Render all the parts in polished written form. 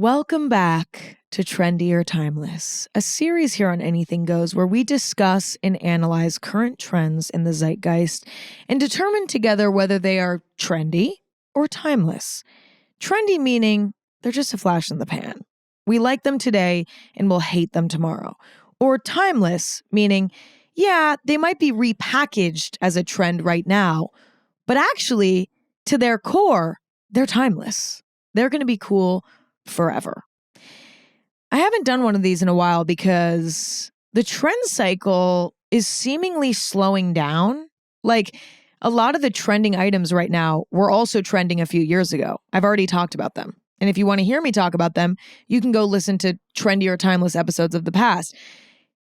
Welcome back to Trendy or Timeless, a series here on Anything Goes where we discuss and analyze current trends in the zeitgeist and determine together whether they are trendy or timeless. Trendy meaning they're just a flash in the pan. We like them today and we'll hate them tomorrow. Or timeless meaning, yeah, they might be repackaged as a trend right now, but actually, to their core, they're timeless. They're going to be cool forever. I haven't done one of these in a while because the trend cycle is seemingly slowing down. Like a lot of the trending items right now were also trending a few years ago. I've already talked about them. And if you want to hear me talk about them, you can go listen to trendy or timeless episodes of the past.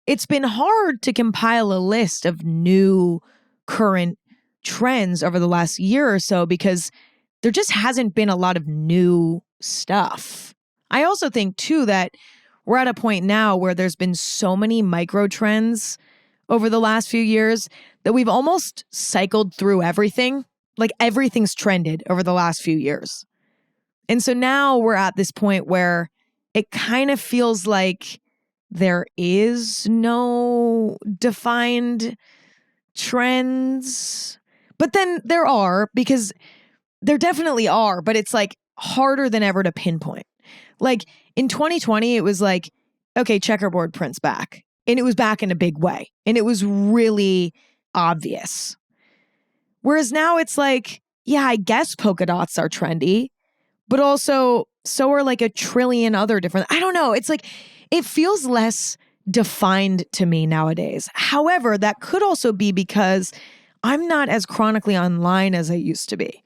It's been hard to compile a list of new current trends over the last year or so because there just hasn't been a lot of new stuff. I also think too that we're at a point now where there's been so many micro trends over the last few years that we've almost cycled through everything. Like everything's trended over the last few years. And so now we're at this point where it kind of feels like there is no defined trends. But then there are, because there definitely are, but it's like harder than ever to pinpoint. Like in 2020, it was like, okay, checkerboard print's back. And it was back in a big way. And it was really obvious. Whereas now it's like, yeah, I guess polka dots are trendy, but also so are like a trillion other different, I don't know. It's like, it feels less defined to me nowadays. However, that could also be because I'm not as chronically online as I used to be.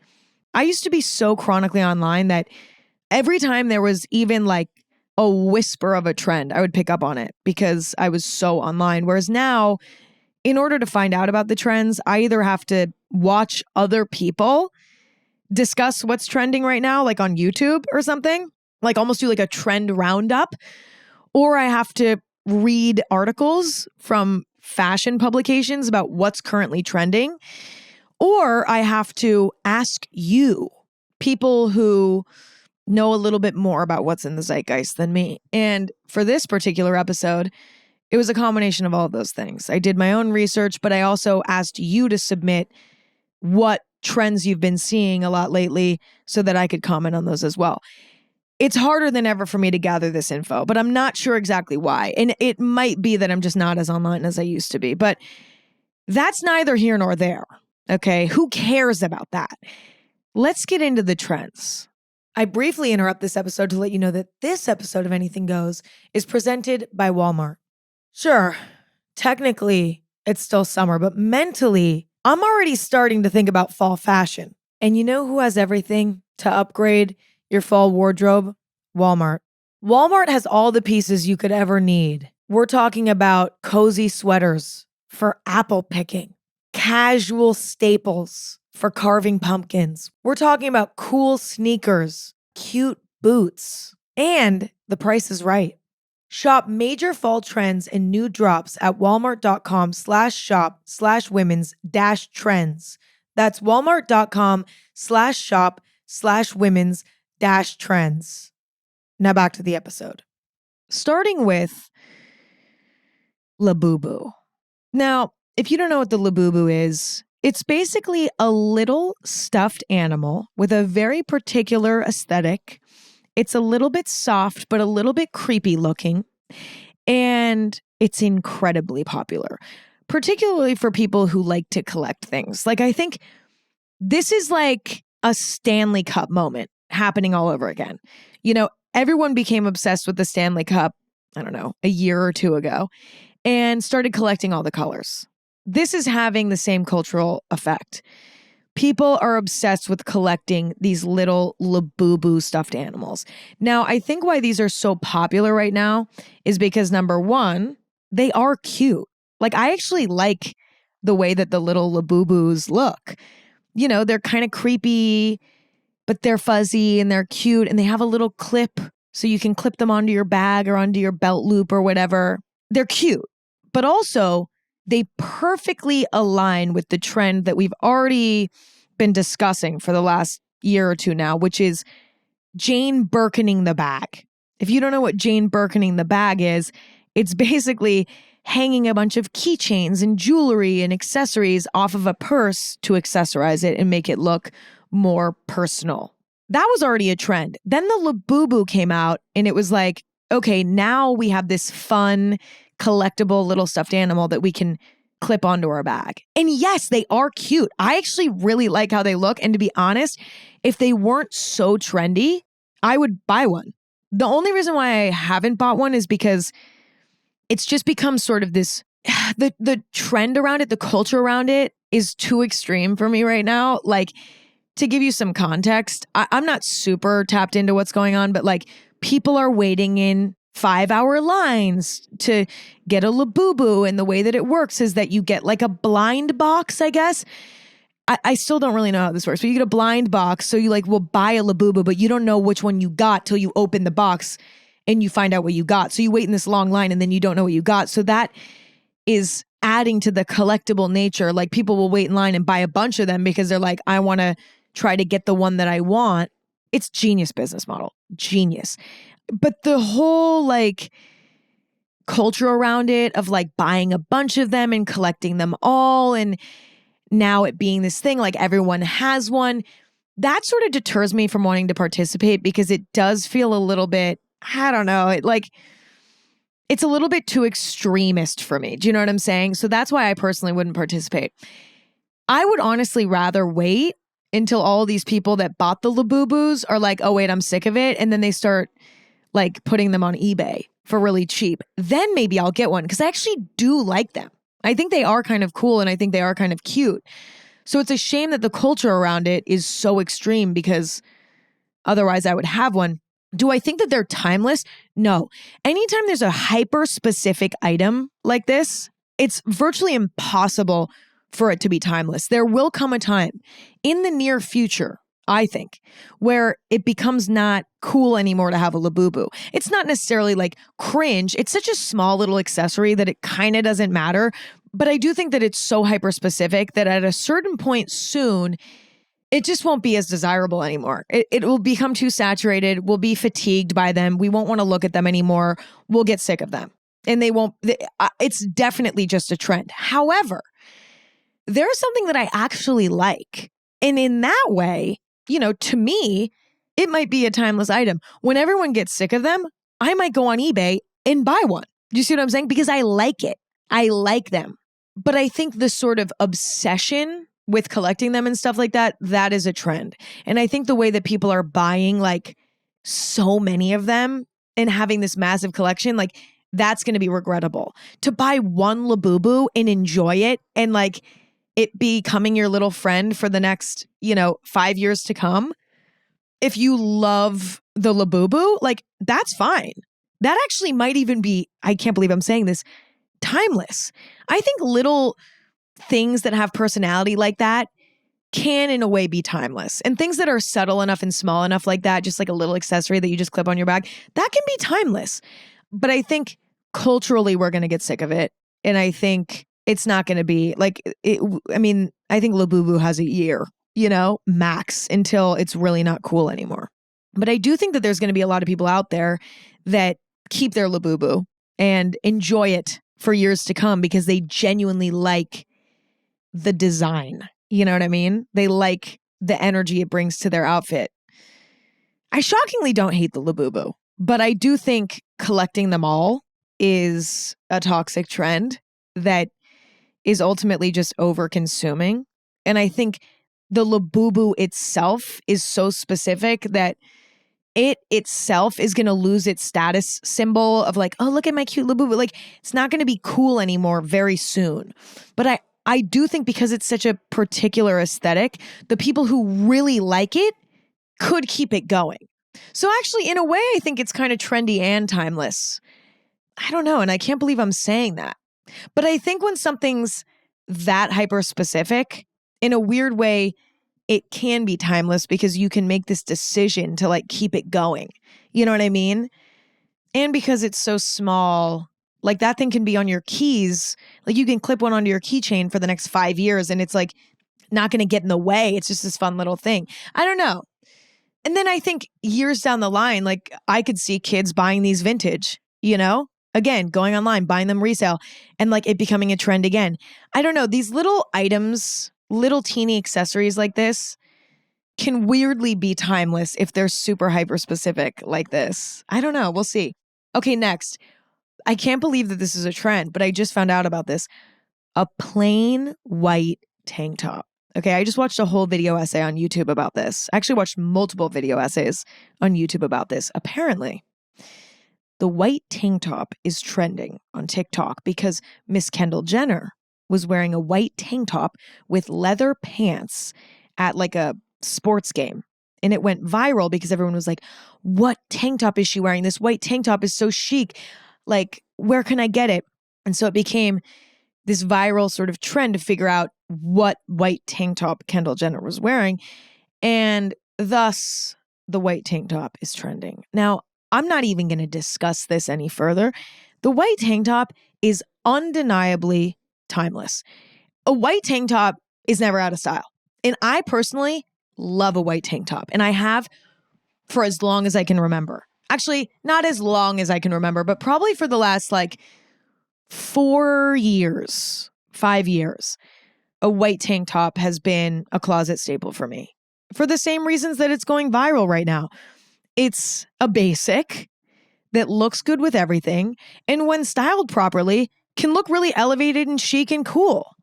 I used to be so chronically online that every time there was even like a whisper of a trend, I would pick up on it because I was so online. Whereas now, in order to find out about the trends, I either have to watch other people discuss what's trending right now, like on YouTube or something, like almost do like a trend roundup, or I have to read articles from fashion publications about what's currently trending, or I have to ask you, people who know a little bit more about what's in the zeitgeist than me. And for this particular episode, it was a combination of all of those things. I did my own research, but I also asked you to submit what trends you've been seeing a lot lately so that I could comment on those as well. It's harder than ever for me to gather this info, but I'm not sure exactly why. And it might be that I'm just not as online as I used to be, but that's neither here nor there. Okay, who cares about that? Let's get into the trends. I briefly interrupt this episode to let you know that this episode of Anything Goes is presented by Walmart. Sure, technically it's still summer, but mentally, I'm already starting to think about fall fashion. And you know who has everything to upgrade your fall wardrobe? Walmart. Walmart has all the pieces you could ever need. We're talking about cozy sweaters for apple picking, casual staples for carving pumpkins. We're talking about cool sneakers, cute boots, and the price is right. Shop major fall trends and new drops at walmart.com/shop/women's-trends. That's walmart.com/shop/women's-trends. Now back to the episode. Starting with Labubu. Now, if you don't know what the Labubu is, it's basically a little stuffed animal with a very particular aesthetic. It's a little bit soft, but a little bit creepy looking. And it's incredibly popular, particularly for people who like to collect things. Like, I think this is like a Stanley Cup moment happening all over again. You know, everyone became obsessed with the Stanley Cup, I don't know, a year or two ago, and started collecting all the colors. This is having the same cultural effect. People are obsessed with collecting these little Labubu stuffed animals. Now, I think why these are so popular right now is because, number one, they are cute. Like, I actually like the way that the little Labubus look. You know, they're kind of creepy, but they're fuzzy and they're cute and they have a little clip so you can clip them onto your bag or onto your belt loop or whatever. They're cute, but also they perfectly align with the trend that we've already been discussing for the last year or two now, which is Jane Birkining the bag. If you don't know what Jane Birkening the bag is, it's basically hanging a bunch of keychains and jewelry and accessories off of a purse to accessorize it and make it look more personal. That was already a trend. Then the Labubu came out and it was like, okay, now we have this fun, collectible little stuffed animal that we can clip onto our bag. And yes, they are cute. I actually really like how they look. And to be honest, if they weren't so trendy, I would buy one. The only reason why I haven't bought one is because it's just become sort of this, the trend around it, the culture around it is too extreme for me right now. Like, to give you some context, I'm not super tapped into what's going on, but like people are waiting in 5-hour lines to get a Labubu. And the way that it works is that you get like a blind box, I guess. I still don't really know how this works, but you get a blind box. So you like will buy a Labubu, but you don't know which one you got till you open the box and you find out what you got. So you wait in this long line and then you don't know what you got. So that is adding to the collectible nature. Like people will wait in line and buy a bunch of them because they're like, I want to try to get the one that I want. It's genius business model. Genius. But the whole like culture around it of like buying a bunch of them and collecting them all and now it being this thing like everyone has one, that sort of deters me from wanting to participate because it does feel a little bit, I don't know, it's a little bit too extremist for me. Do you know what I'm saying? So that's why I personally wouldn't participate. I would honestly rather wait until all these people that bought the Labubus are like, oh wait, I'm sick of it. And then they start like putting them on eBay for really cheap. Then maybe I'll get one because I actually do like them. I think they are kind of cool and I think they are kind of cute. So it's a shame that the culture around it is so extreme because otherwise I would have one. Do I think that they're timeless? No. Anytime there's a hyper specific item like this, it's virtually impossible for it to be timeless. There will come a time in the near future, I think, where it becomes not cool anymore to have a Labubu. It's not necessarily like cringe. It's such a small little accessory that it kind of doesn't matter. But I do think that it's so hyper specific that at a certain point soon, it just won't be as desirable anymore. It will become too saturated. We'll be fatigued by them. We won't want to look at them anymore. We'll get sick of them. And it's definitely just a trend. However, there's something that I actually like. And in that way, to me, it might be a timeless item. When everyone gets sick of them, I might go on eBay and buy one. Do you see what I'm saying? Because I like it. I like them. But I think the sort of obsession with collecting them and stuff like that, that is a trend. And I think the way that people are buying like so many of them and having this massive collection, like that's going to be regrettable. To buy one Labubu and enjoy it and like it becoming your little friend for the next, 5 years to come. If you love the Labubu, like that's fine. That actually might even be, I can't believe I'm saying this, timeless. I think little things that have personality like that can in a way be timeless. And things that are subtle enough and small enough like that, just like a little accessory that you just clip on your bag, that can be timeless. But I think culturally we're going to get sick of it. And I think it's not going to be like, I think Labubu has a year, max until it's really not cool anymore. But I do think that there's going to be a lot of people out there that keep their Labubu and enjoy it for years to come because they genuinely like the design. You know what I mean? They like the energy it brings to their outfit. I shockingly don't hate the Labubu, but I do think collecting them all is a toxic trend that is ultimately just over consuming. And I think the Labubu itself is so specific that it itself is going to lose its status symbol of like, oh, look at my cute Labubu. Like, it's not going to be cool anymore very soon. But I do think because it's such a particular aesthetic, the people who really like it could keep it going. So actually, in a way, I think it's kind of trendy and timeless. I don't know. And I can't believe I'm saying that. But I think when something's that hyper specific, in a weird way, it can be timeless because you can make this decision to like keep it going. You know what I mean? And because it's so small, like that thing can be on your keys. Like you can clip one onto your keychain for the next 5 years and it's like not going to get in the way. It's just this fun little thing. I don't know. And then I think years down the line, like I could see kids buying these vintage, again, going online, buying them resale and like it becoming a trend again. I don't know. These little items, little teeny accessories like this can weirdly be timeless if they're super hyper specific like this. I don't know. We'll see. Okay, next. I can't believe that this is a trend, but I just found out about this. A plain white tank top. Okay, I just watched a whole video essay on YouTube about this. I actually watched multiple video essays on YouTube about this. Apparently, the white tank top is trending on TikTok because Miss Kendall Jenner was wearing a white tank top with leather pants at like a sports game. And it went viral because everyone was like, what tank top is she wearing? This white tank top is so chic. Like, where can I get it? And so it became this viral sort of trend to figure out what white tank top Kendall Jenner was wearing. And thus, the white tank top is trending. Now, I'm not even going to discuss this any further. The white tank top is undeniably timeless. A white tank top is never out of style. And I personally love a white tank top. And I have for as long as I can remember. Actually, not as long as I can remember, but probably for the last 4 years, 5 years, a white tank top has been a closet staple for me. For the same reasons that it's going viral right now. It's a basic that looks good with everything, and when styled properly, can look really elevated and chic and cool.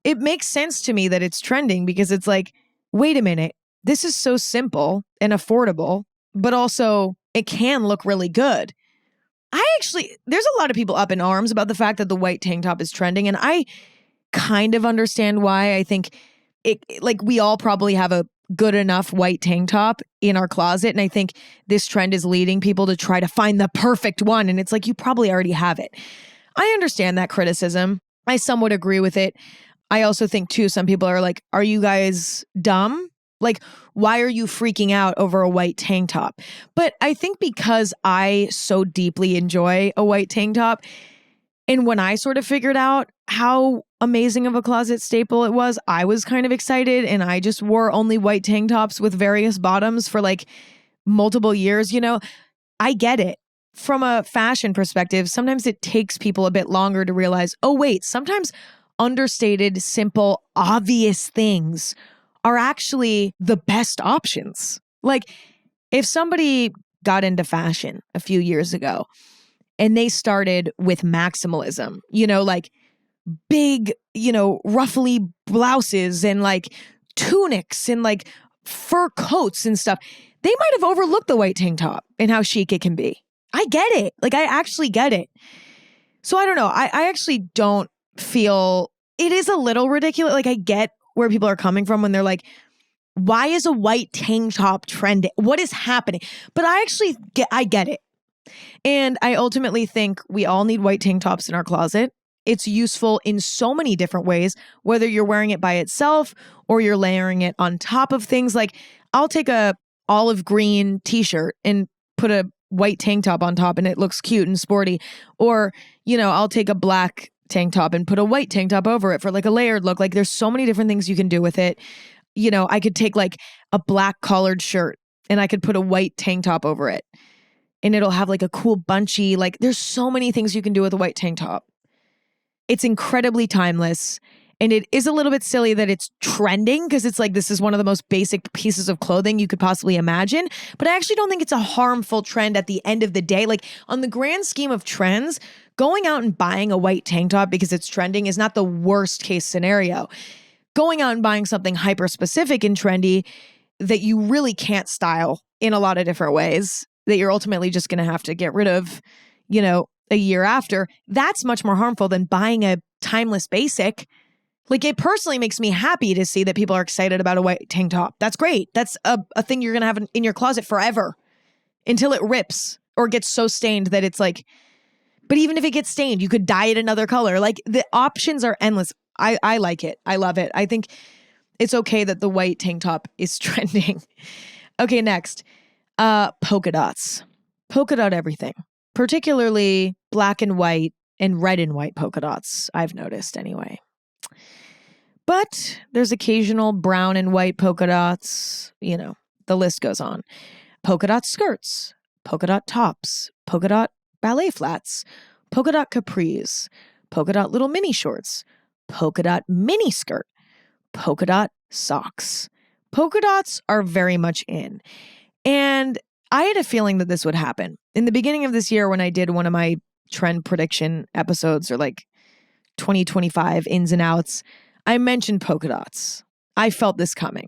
It makes sense to me that it's trending because it's like, wait a minute, this is so simple and affordable, but also it can look really good. There's a lot of people up in arms about the fact that the white tank top is trending, and I kind of understand why. I think we all probably have a good enough white tank top in our closet, and I think this trend is leading people to try to find the perfect one, and it's like, you probably already have it. I understand that criticism. I somewhat agree with it. I also think too, some people are like, are you guys dumb? Why are you freaking out over a white tank top? But I think because I so deeply enjoy a white tank top, and when I sort of figured out how amazing of a closet staple it was, I was kind of excited, and I just wore only white tank tops with various bottoms for multiple years. I get it. From a fashion perspective, sometimes it takes people a bit longer to realize, oh wait, sometimes understated, simple, obvious things are actually the best options. If somebody got into fashion a few years ago and they started with maximalism, big, ruffly blouses and tunics and fur coats and stuff, they might have overlooked the white tank top and how chic it can be. I get it. I actually get it. So I don't know. I actually don't feel it is a little ridiculous. I get where people are coming from when they're like, why is a white tank top trending? What is happening? But I get it. And I ultimately think we all need white tank tops in our closet. It's useful in so many different ways, whether you're wearing it by itself or you're layering it on top of things. I'll take a olive green t-shirt and put a white tank top on top and it looks cute and sporty. Or, I'll take a black tank top and put a white tank top over it for a layered look. There's so many different things you can do with it. I could take a black collared shirt and I could put a white tank top over it and it'll have a cool bunchy, there's so many things you can do with a white tank top. It's incredibly timeless. And it is a little bit silly that it's trending because it's this is one of the most basic pieces of clothing you could possibly imagine. But I actually don't think it's a harmful trend at the end of the day. On the grand scheme of trends, going out and buying a white tank top because it's trending is not the worst case scenario. Going out and buying something hyper specific and trendy that you really can't style in a lot of different ways that you're ultimately just going to have to get rid of, a year after, that's much more harmful than buying a timeless basic. It personally makes me happy to see that people are excited about a white tank top. That's great. That's a thing you're going to have in your closet forever until it rips or gets so stained that it's but even if it gets stained, you could dye it another color. The options are endless. I like it. I love it. I think it's okay that the white tank top is trending. Okay, next. Polka dots. Polka dot everything. Particularly black and white and red and white polka dots, I've noticed anyway. But there's occasional brown and white polka dots, The list goes on. Polka dot skirts, polka dot tops, polka dot ballet flats, polka dot capris, polka dot little mini shorts, polka dot mini skirt, polka dot socks. Polka dots are very much in. And I had a feeling that this would happen. In the beginning of this year, when I did one of my trend prediction episodes, or like 2025 ins and outs, I mentioned polka dots. I felt this coming.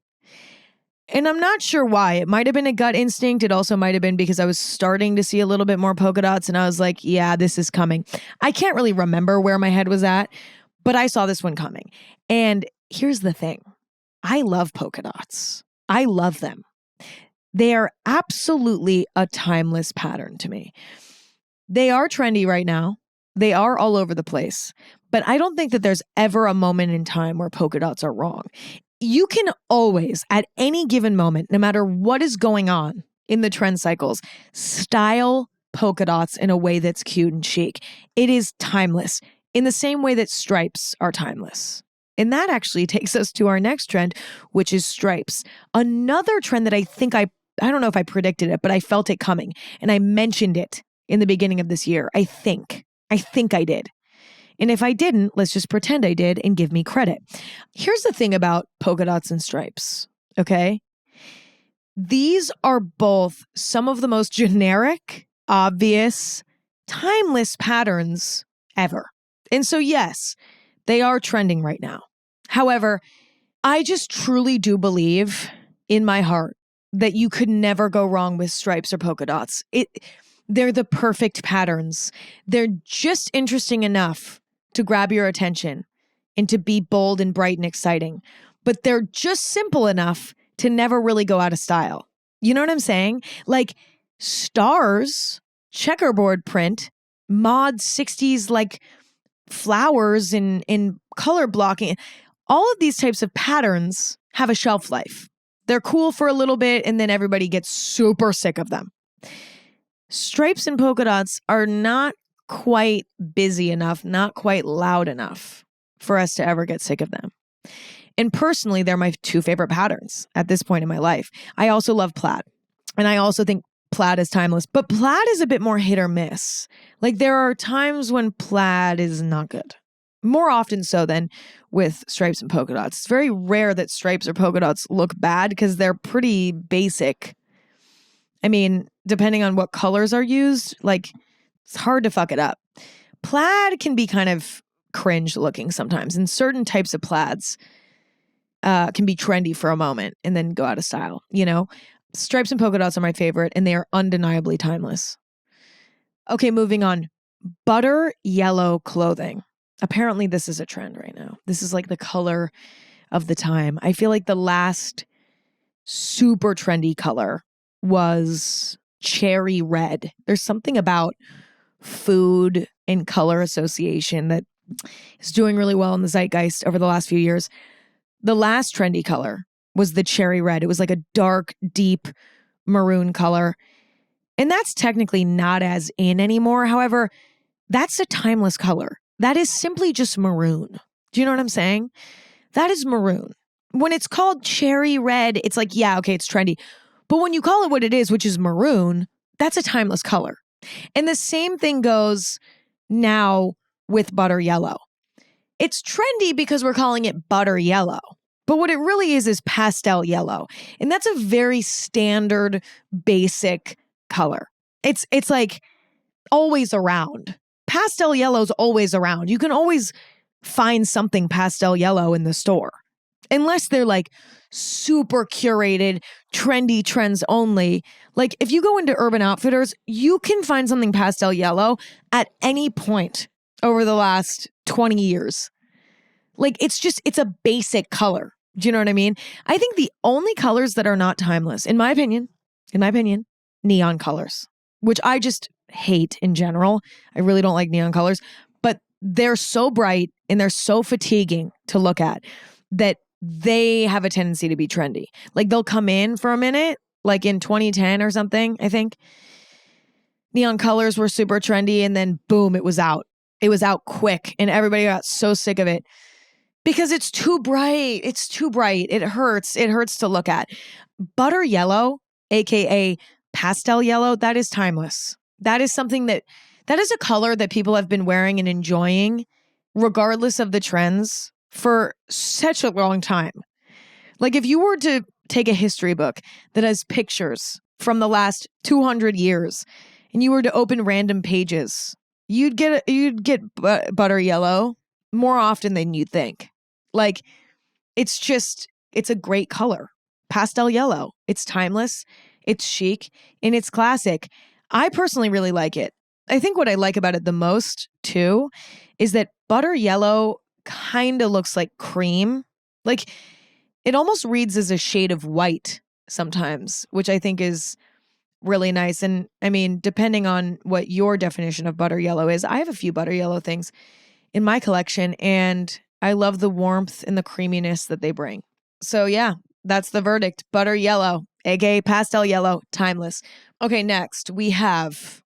And I'm not sure why. It might have been a gut instinct. It also might have been because I was starting to see a little bit more polka dots and I was like, yeah, this is coming. I can't really remember where my head was at, but I saw this one coming. And here's the thing. I love polka dots. I love them. They are absolutely a timeless pattern to me. They are trendy right now. They are all over the place. But I don't think that there's ever a moment in time where polka dots are wrong. You can always, at any given moment, no matter what is going on in the trend cycles, style polka dots in a way that's cute and chic. It is timeless in the same way that stripes are timeless. And that actually takes us to our next trend, which is stripes. Another trend that I think I don't know if I predicted it, but I felt it coming. And I mentioned it in the beginning of this year. I think I did. And if I didn't, let's just pretend I did and give me credit. Here's the thing about polka dots and stripes, okay? These are both some of the most generic, obvious, timeless patterns ever. And so yes, they are trending right now. However, I just truly do believe in my heart that you could never go wrong with stripes or polka dots. They're the perfect patterns. They're just interesting enough to grab your attention and to be bold and bright and exciting. But they're just simple enough to never really go out of style. You know what I'm saying? Like stars, checkerboard print, mod 60s like flowers in color blocking. All of these types of patterns have a shelf life. They're cool for a little bit and then everybody gets super sick of them. Stripes and polka dots are not quite busy enough, not quite loud enough for us to ever get sick of them. And personally, they're my two favorite patterns at this point in my life. I also love plaid. And I also think plaid is timeless. But plaid is a bit more hit or miss. Like there are times when plaid is not good. More often so than with stripes and polka dots. It's very rare that stripes or polka dots look bad because they're pretty basic. I mean, depending on what colors are used, like it's hard to fuck it up. Plaid can be kind of cringe looking sometimes, and certain types of plaids can be trendy for a moment and then go out of style, you know? Stripes and polka dots are my favorite, and they are undeniably timeless. Okay, moving on. Butter yellow clothing. Apparently this is a trend right now. This is like the color of the time. I feel like the last super trendy color was cherry red. There's something about food and color association that is doing really well in the zeitgeist over the last few years. The last trendy color was the cherry red. It was like a dark, deep maroon color. And that's technically not as in anymore. However, that's a timeless color. That is simply just maroon. Do you know what I'm saying? That is maroon. When it's called cherry red, it's like, yeah, okay, it's trendy. But when you call it what it is, which is maroon, that's a timeless color. And the same thing goes now with butter yellow. It's trendy because we're calling it butter yellow. But what it really is pastel yellow. And that's a very standard, basic color. It's like always around. Pastel yellow is always around. You can always find something pastel yellow in the store. Unless they're like super curated, trendy trends only. Like if you go into Urban Outfitters, you can find something pastel yellow at any point over the last 20 years. Like it's a basic color. Do you know what I mean? I think the only colors that are not timeless, in my opinion, neon colors, which I just hate in general. I really don't like neon colors, but they're so bright and they're so fatiguing to look at that they have a tendency to be trendy. Like they'll come in for a minute, like in 2010 or something, I think. Neon colors were super trendy and then boom, it was out. It was out quick and everybody got so sick of it. Because it's too bright. It's too bright. It hurts. It hurts to look at. Butter yellow, aka pastel yellow, that is timeless. That is something that is a color that people have been wearing and enjoying regardless of the trends for such a long time. Like if you were to take a history book that has pictures from the last 200 years and you were to open random pages, you'd get butter yellow more often than you'd think. Like it's a great color. Pastel yellow. It's timeless, it's chic, and it's classic. I personally really like it. I think what I like about it the most too is that butter yellow kind of looks like cream. Like it almost reads as a shade of white sometimes, which I think is really nice. And I mean, depending on what your definition of butter yellow is, I have a few butter yellow things in my collection and I love the warmth and the creaminess that they bring. So yeah, that's the verdict. Butter yellow, aka pastel yellow, timeless. Okay, next we have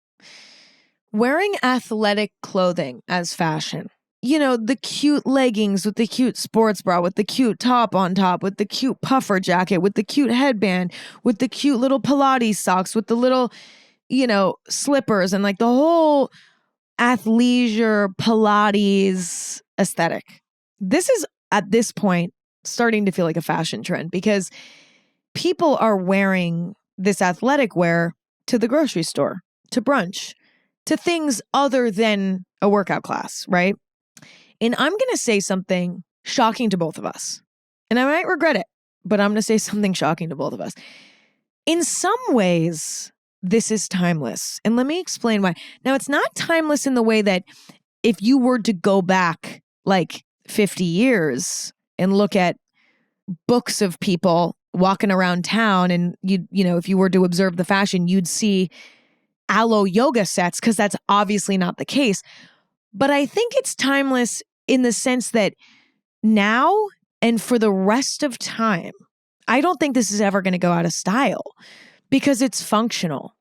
wearing athletic clothing as fashion. You know, the cute leggings with the cute sports bra, with the cute top on top, with the cute puffer jacket, with the cute headband, with the cute little Pilates socks, with the little, slippers and like the whole athleisure Pilates aesthetic. This is at this point starting to feel like a fashion trend because people are wearing this athletic wear to the grocery store, to brunch, to things other than a workout class, right? And I'm going to say something shocking to both of us. And I might regret it, but I'm going to say something shocking to both of us. In some ways, this is timeless. And let me explain why. Now, it's not timeless in the way that if you were to go back like 50 years and look at books of people walking around town and if you were to observe the fashion, you'd see aloe yoga sets because that's obviously not the case. But I think it's timeless in the sense that now and for the rest of time, I don't think this is ever going to go out of style because it's functional.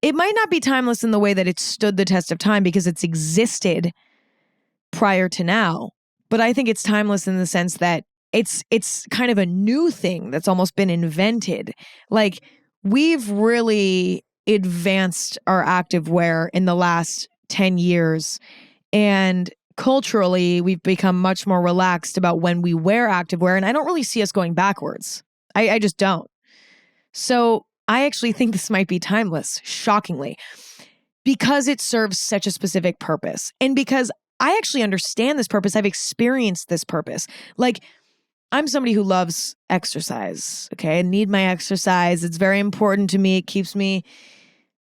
It might not be timeless in the way that it stood the test of time because it's existed prior to now, but I think it's timeless in the sense that it's kind of a new thing that's almost been invented. Like we've really advanced our activewear in the last 10 years. And culturally, we've become much more relaxed about when we wear activewear. And I don't really see us going backwards. I just don't. So I actually think this might be timeless, shockingly, because it serves such a specific purpose. And because I actually understand this purpose. I've experienced this purpose. Like, I'm somebody who loves exercise, okay? I need my exercise. It's very important to me. It keeps me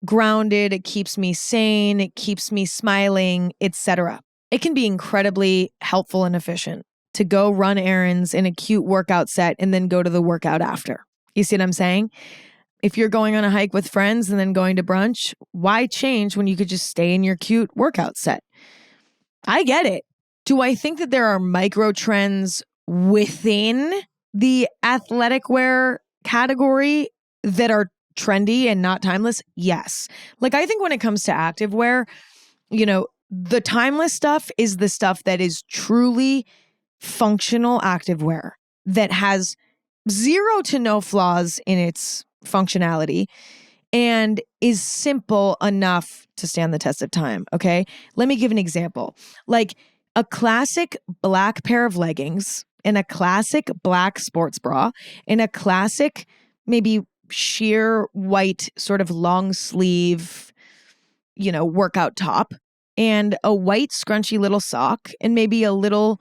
grounded. It keeps me sane. It keeps me smiling, etc. It can be incredibly helpful and efficient to go run errands in a cute workout set and then go to the workout after. You see what I'm saying? If you're going on a hike with friends and then going to brunch, why change when you could just stay in your cute workout set? I get it. Do I think that there are micro trends within the athletic wear category that are trendy and not timeless? Yes. Like I think when it comes to activewear, the timeless stuff is the stuff that is truly functional activewear that has zero to no flaws in its functionality and is simple enough to stand the test of time. Okay. Let me give an example. Like a classic black pair of leggings and a classic black sports bra and a classic, maybe sheer white sort of long sleeve, workout top and a white scrunchy little sock and maybe a little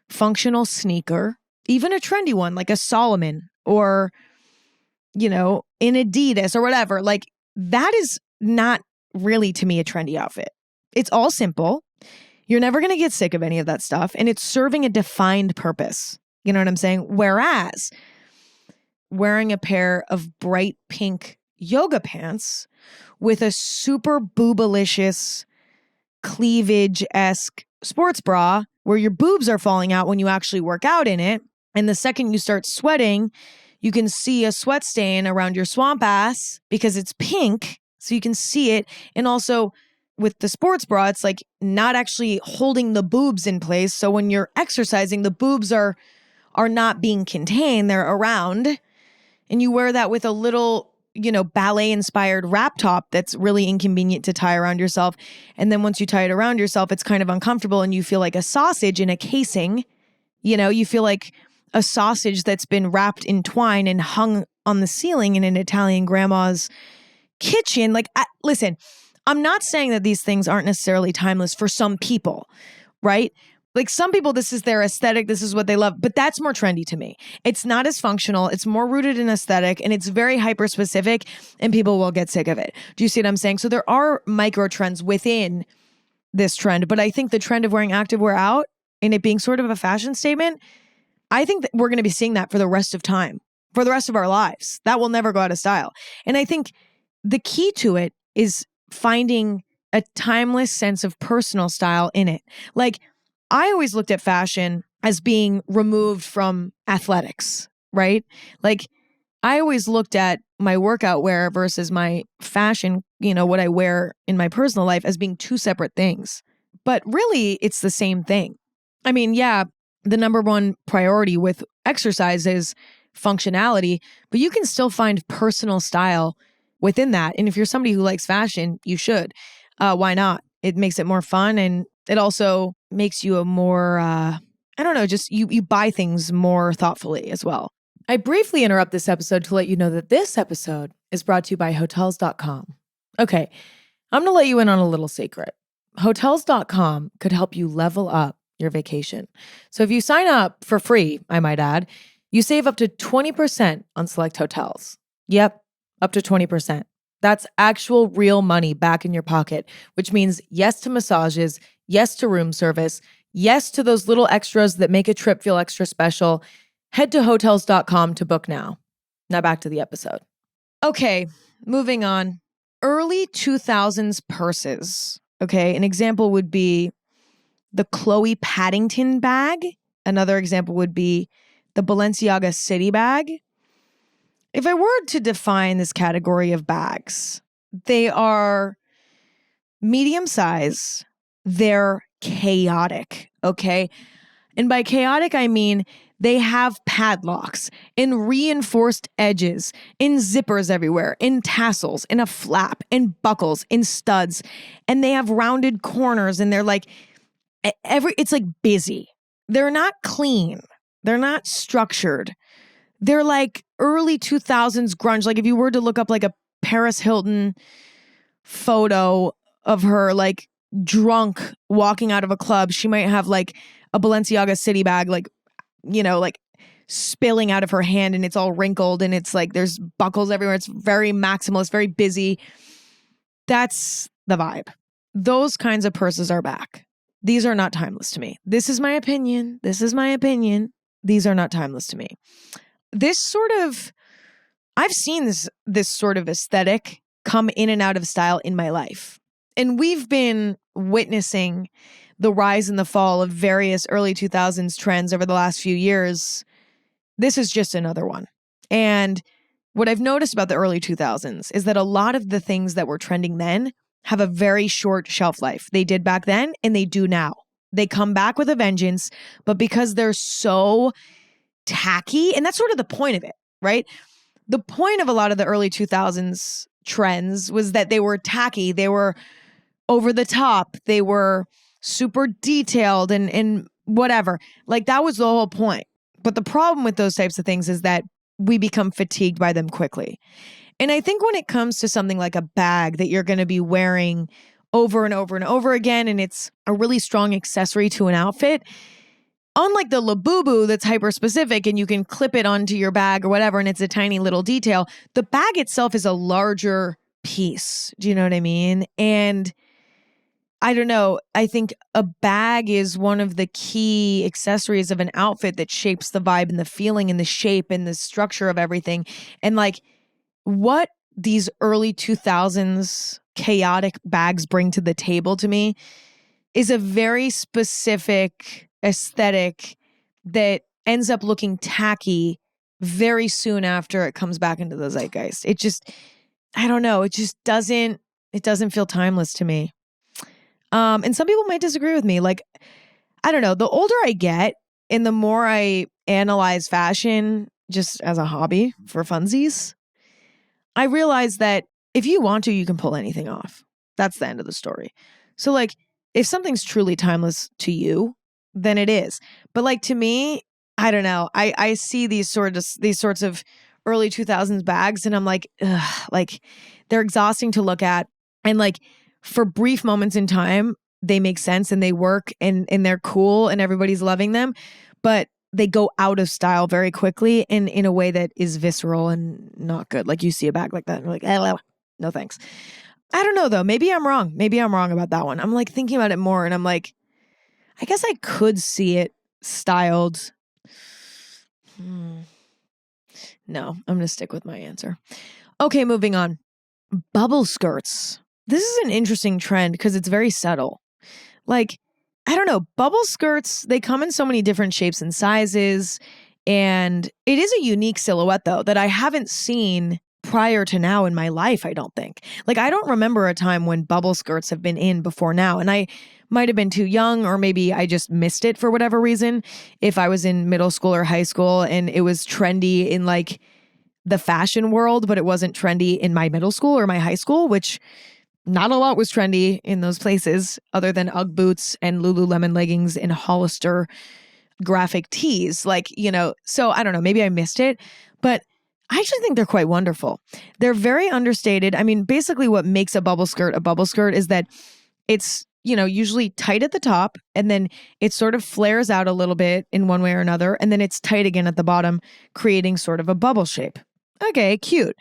functional sneaker, even a trendy one like a Solomon or, an Adidas or whatever. Like that is not really to me a trendy outfit. It's all simple. You're never going to get sick of any of that stuff. And it's serving a defined purpose. You know what I'm saying? Whereas wearing a pair of bright pink yoga pants with a super boobalicious cleavage-esque sports bra where your boobs are falling out when you actually work out in it. And the second you start sweating, you can see a sweat stain around your swamp ass because it's pink. So you can see it. And also with the sports bra, it's like not actually holding the boobs in place. So when you're exercising, the boobs are not being contained, they're around. And you wear that with a little, ballet inspired wrap top that's really inconvenient to tie around yourself. And then once you tie it around yourself, it's kind of uncomfortable and you feel like a sausage in a casing. You feel like a sausage that's been wrapped in twine and hung on the ceiling in an Italian grandma's kitchen. Listen, I'm not saying that these things aren't necessarily timeless for some people, right? Like some people, this is their aesthetic. This is what they love, but that's more trendy to me. It's not as functional. It's more rooted in aesthetic and it's very hyper specific and people will get sick of it. Do you see what I'm saying? So there are micro trends within this trend, but I think the trend of wearing activewear out and it being sort of a fashion statement, I think that we're going to be seeing that for the rest of time, for the rest of our lives. That will never go out of style. And I think the key to it is finding a timeless sense of personal style in it. Like, I always looked at fashion as being removed from athletics, right? Like, I always looked at my workout wear versus my fashion, what I wear in my personal life as being two separate things. But really, it's the same thing. I mean, yeah, the number one priority with exercise is functionality, but you can still find personal style within that. And if you're somebody who likes fashion, you should. Why not? It makes it more fun and it also makes you a more, just you buy things more thoughtfully as well. I briefly interrupt this episode to let you know that this episode is brought to you by Hotels.com. Okay, I'm going to let you in on a little secret. Hotels.com could help you level up your vacation. So if you sign up for free, I might add, you save up to 20% on select hotels. Yep, up to 20%. That's actual real money back in your pocket, which means yes to massages, yes to room service, yes to those little extras that make a trip feel extra special. Head to hotels.com to book now. Now back to the episode. Okay, moving on. Early 2000s purses. Okay, an example would be the Chloe Paddington bag. Another example would be the Balenciaga City bag. If I were to define this category of bags, they are medium size. They're chaotic, okay? And by chaotic, I mean they have padlocks and reinforced edges and zippers everywhere, and tassels and a flap and buckles and studs. And they have rounded corners and they're like, it's like busy. They're not clean. They're not structured. They're like early 2000s grunge. Like if you were to look up like a Paris Hilton photo of her like drunk walking out of a club, she might have like a Balenciaga City bag, like, like spilling out of her hand and it's all wrinkled and it's like there's buckles everywhere. It's very maximalist, very busy. That's the vibe. Those kinds of purses are back. These are not timeless to me. This is my opinion. These are not timeless to me. I've seen this sort of aesthetic come in and out of style in my life. And we've been witnessing the rise and the fall of various early 2000s trends over the last few years. This is just another one. And what I've noticed about the early 2000s is that a lot of the things that were trending then have a very short shelf life. They did back then and they do now. They come back with a vengeance, but because they're so tacky, and that's sort of the point of it, right? The point of a lot of the early 2000s trends was that they were tacky, they were over the top, they were super detailed and whatever. Like that was the whole point. But the problem with those types of things is that we become fatigued by them quickly. And I think when it comes to something like a bag that you're going to be wearing over and over and over again, and it's a really strong accessory to an outfit, unlike the Labubu that's hyper specific and you can clip it onto your bag or whatever, and it's a tiny little detail, the bag itself is a larger piece. Do you know what I mean? And I don't know. I think a bag is one of the key accessories of an outfit that shapes the vibe and the feeling and the shape and the structure of everything. And like what these early 2000s chaotic bags bring to the table to me is a very specific aesthetic that ends up looking tacky very soon after it comes back into the zeitgeist. It just, I don't know. It just doesn't feel timeless to me. And some people might disagree with me. Like, I don't know. The older I get and the more I analyze fashion just as a hobby for funsies, I realize that if you want to, you can pull anything off. That's the end of the story. So like, if something's truly timeless to you, then it is. But like to me, I don't know. I see these sorts of early 2000s bags and I'm like, ugh, like they're exhausting to look at. And like for brief moments in time, they make sense and they work and they're cool and everybody's loving them. But they go out of style very quickly and in a way that is visceral and not good. Like you see a bag like that and you're like, no thanks. I don't know though. Maybe I'm wrong. Maybe I'm wrong about that one. I'm like thinking about it more and I'm like, I guess I could see it styled. No, I'm going to stick with my answer. Okay, moving on. Bubble skirts. This is an interesting trend because it's very subtle. Like, I don't know, bubble skirts, they come in so many different shapes and sizes. And it is a unique silhouette, though, that I haven't seen prior to now in my life, I don't think. Like, I don't remember a time when bubble skirts have been in before now. And I might have been too young, or maybe I just missed it for whatever reason. If I was in middle school or high school and it was trendy in like the fashion world, but it wasn't trendy in my middle school or my high school, which not a lot was trendy in those places other than Ugg boots and Lululemon leggings and Hollister graphic tees. Like, you know, so I don't know, maybe I missed it, but I actually think they're quite wonderful. They're very understated. I mean, basically what makes a bubble skirt is that it's, you know, usually tight at the top and then it sort of flares out a little bit in one way or another. And then it's tight again at the bottom, creating sort of a bubble shape. Okay, cute.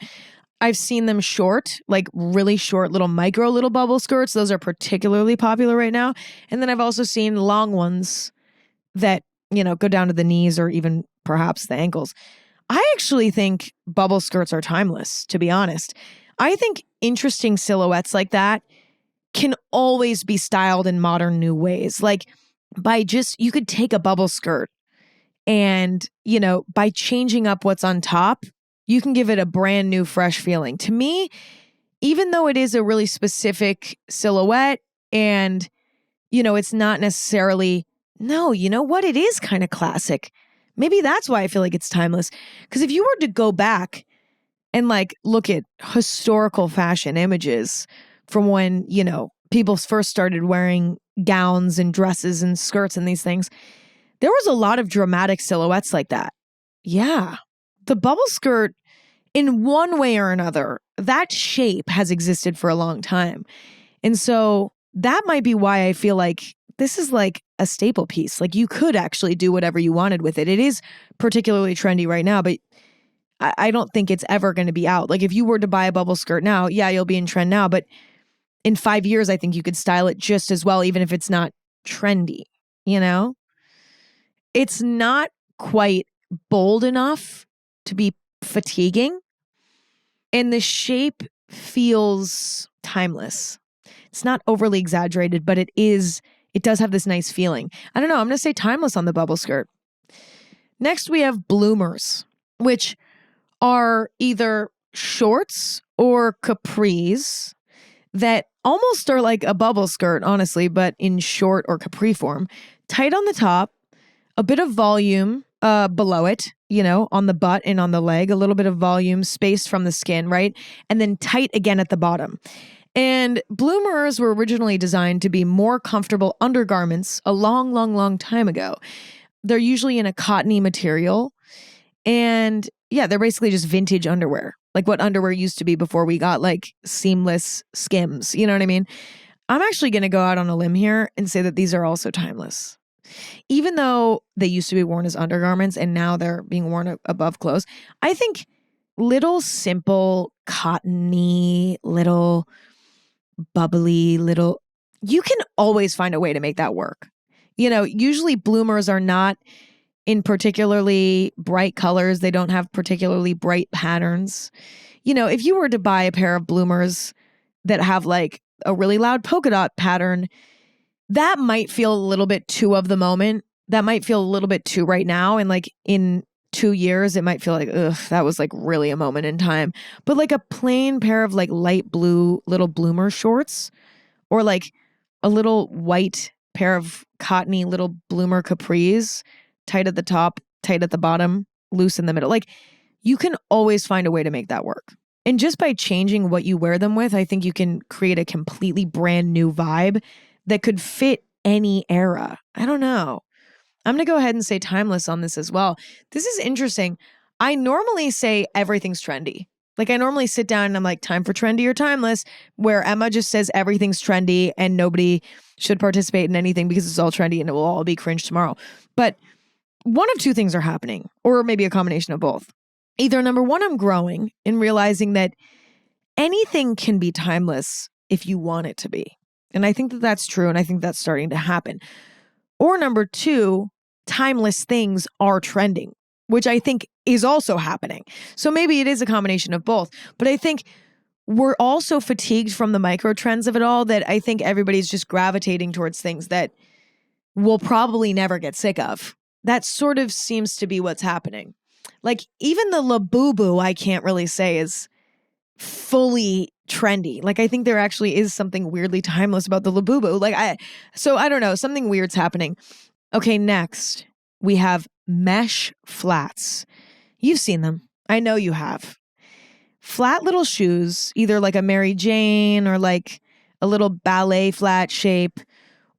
I've seen them short, like really short little bubble skirts. Those are particularly popular right now. And then I've also seen long ones that, you know, go down to the knees or even perhaps the ankles. I actually think bubble skirts are timeless, to be honest. I think interesting silhouettes like that can always be styled in modern new ways. Like you could take a bubble skirt and, you know, by changing up what's on top, you can give it a brand new, fresh feeling. To me, even though it is a really specific silhouette and, you know, it's not necessarily, no, you know what? It is kind of classic. Maybe that's why I feel like it's timeless. Because if you were to go back and like look at historical fashion images from when, you know, people first started wearing gowns and dresses and skirts and these things, there was a lot of dramatic silhouettes like that. Yeah. The bubble skirt, in one way or another, that shape has existed for a long time. And so that might be why I feel like this is like a staple piece. Like you could actually do whatever you wanted with it. It is particularly trendy right now, but I don't think it's ever going to be out. Like if you were to buy a bubble skirt now, yeah, you'll be in trend now, but in 5 years, I think you could style it just as well, even if it's not trendy, you know? It's not quite bold enough to be fatiguing, and the shape feels timeless. It's not overly exaggerated, but it does have this nice feeling. I don't know, I'm going to say timeless on the bubble skirt. Next, we have bloomers, which are either shorts or capris that almost are like a bubble skirt, honestly, but in short or capri form. Tight on the top, a bit of volume below it, you know, on the butt and on the leg, a little bit of volume spaced from the skin, right? And then tight again at the bottom. And bloomers were originally designed to be more comfortable undergarments a long, long, long time ago. They're usually in a cottony material. And yeah, they're basically just vintage underwear, like what underwear used to be before we got like seamless skims. You know what I mean? I'm actually going to go out on a limb here and say that these are also timeless. Even though they used to be worn as undergarments and now they're being worn above clothes, I think little simple, cottony, little bubbly, you can always find a way to make that work. You know, usually bloomers are not in particularly bright colors. They don't have particularly bright patterns. You know, if you were to buy a pair of bloomers that have like a really loud polka dot pattern, that might feel a little bit too of the moment. That might feel a little bit too right now. And like in 2 years, it might feel like, ugh, that was like really a moment in time. But like a plain pair of like light blue little bloomer shorts or like a little white pair of cottony little bloomer capris, tight at the top, tight at the bottom, loose in the middle. Like, you can always find a way to make that work. And just by changing what you wear them with, I think you can create a completely brand new vibe that could fit any era. I don't know. I'm going to go ahead and say timeless on this as well. This is interesting. I normally say everything's trendy. Like, I normally sit down and I'm like, time for trendy or timeless, where Emma just says everything's trendy and nobody should participate in anything because it's all trendy and it will all be cringe tomorrow. But one of two things are happening, or maybe a combination of both. Either number one, I'm growing and realizing that anything can be timeless if you want it to be. And I think that that's true. And I think that's starting to happen. Or number two, timeless things are trending, which I think is also happening. So maybe it is a combination of both. But I think we're also fatigued from the micro trends of it all, that I think everybody's just gravitating towards things that we'll probably never get sick of. That sort of seems to be what's happening. Like, even the Labubu, I can't really say is fully trendy. Like, I think there actually is something weirdly timeless about the Labubu. So I don't know, something weird's happening. Okay, next we have mesh flats. You've seen them. I know you have. Flat little shoes, either like a Mary Jane or like a little ballet flat shape